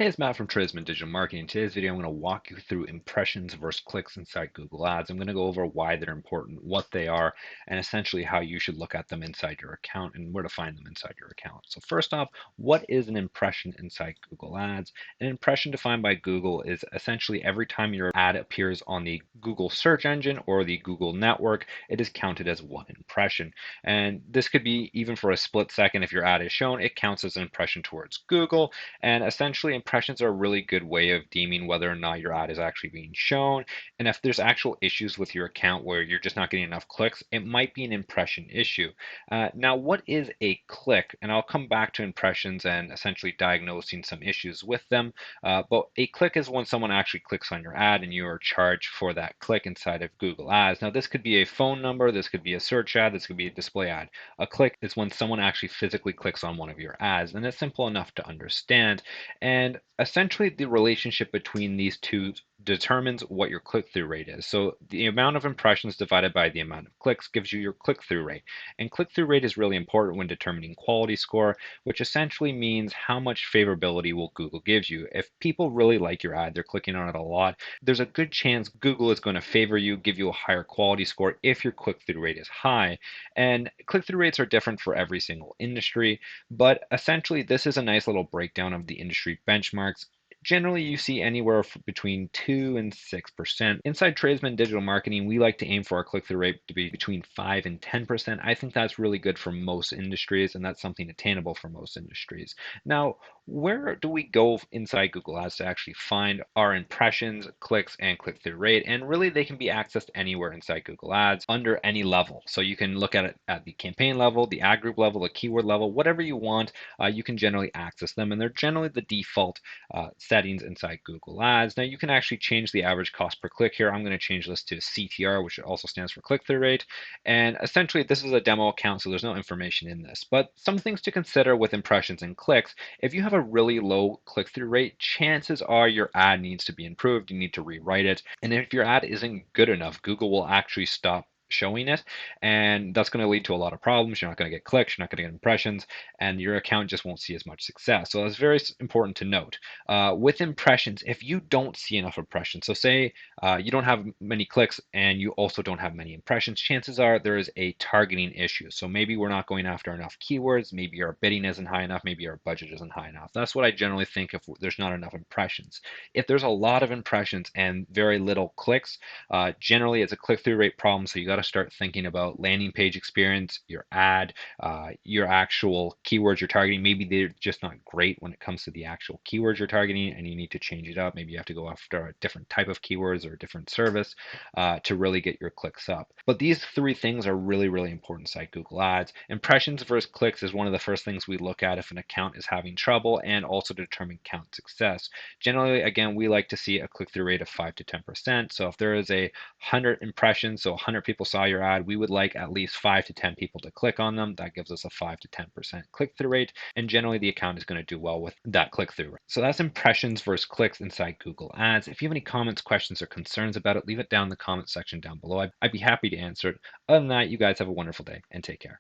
Hey, it's Matt from Tradesman Digital Marketing. In today's video, I'm going to walk you through impressions versus clicks inside Google Ads. I'm going to go over why they're important, what they are, and essentially how you should look at them inside your account and where to find them inside your account. So first off, what is an impression inside Google Ads? An impression defined by Google is essentially every time your ad appears on the Google search engine or the Google network, it is counted as one impression. And this could be even for a split second. If your ad is shown, it counts as an impression towards Google. And essentially, impressions are a really good way of deeming whether or not your ad is actually being shown. And if there's actual issues with your account where you're just not getting enough clicks, it might be an impression issue. Now, what is a click? And I'll come back to impressions and essentially diagnosing some issues with them. But a click is when someone actually clicks on your ad and you are charged for that click inside of Google Ads. Now, this could be a phone number, this could be a search ad, this could be a display ad. A click is when someone actually physically clicks on one of your ads, and it's simple enough to understand. And essentially, the relationship between these two determines what your click-through rate is. So the amount of impressions divided by the amount of clicks gives you your click-through rate. And click-through rate is really important when determining quality score, which essentially means how much favorability will Google gives you. If people really like your ad, they're clicking on it a lot, there's a good chance Google is going to favor you, give you a higher quality score if your click-through rate is high. And click-through rates are different for every single industry, but essentially this is a nice little breakdown of the industry benchmarks. Generally, you see anywhere between 2 and 6%. Inside Tradesman Digital Marketing, we like to aim for our click-through rate to be between 5 and 10%. I think that's really good for most industries, and that's something attainable for most industries. Now, where do we go inside Google Ads to actually find our impressions, clicks, and click-through rate? And really, they can be accessed anywhere inside Google Ads under any level. So you can look at it at the campaign level, the ad group level, the keyword level, whatever you want, you can generally access them, and they're generally the default settings inside Google Ads. Now you can actually change the average cost per click here. I'm going to change this to CTR, which also stands for click-through rate. And essentially this is a demo account, so there's no information in this. But some things to consider with impressions and clicks. If you have a really low click-through rate, chances are your ad needs to be improved. You need to rewrite it. And if your ad isn't good enough, Google will actually stop showing it, and that's going to lead to a lot of problems. You're not going to get clicks, you're not going to get impressions, and your account just won't see as much success. So that's very important to note. With impressions, if you don't see enough impressions, so say you don't have many clicks and you also don't have many impressions, chances are there is a targeting issue. So maybe we're not going after enough keywords, maybe our bidding isn't high enough, maybe our budget isn't high enough. That's what I generally think if there's not enough impressions. If there's a lot of impressions and very little clicks, generally it's a click-through rate problem, so you got to start thinking about landing page experience, your ad, your actual keywords you're targeting. Maybe they're just not great when it comes to the actual keywords you're targeting, and you need to change it up. Maybe you have to go after a different type of keywords or a different service to really get your clicks up. But these three things are really, really important inside Google Ads. Impressions versus clicks is one of the first things we look at if an account is having trouble, and also to determine account success. Generally, again, we like to see a click-through rate of 5 to 10%. So if there is a 100 impressions, so 100 people saw your ad, we would like at least 5 to 10 people to click on them. That gives us a 5 to 10% click-through rate, and generally the account is going to do well with that click-through rate. So that's impressions versus clicks inside Google Ads. If you have any comments, questions, or concerns about it, leave it down in the comment section down below. I'd be happy to answer it. Other than that, you guys have a wonderful day and take care.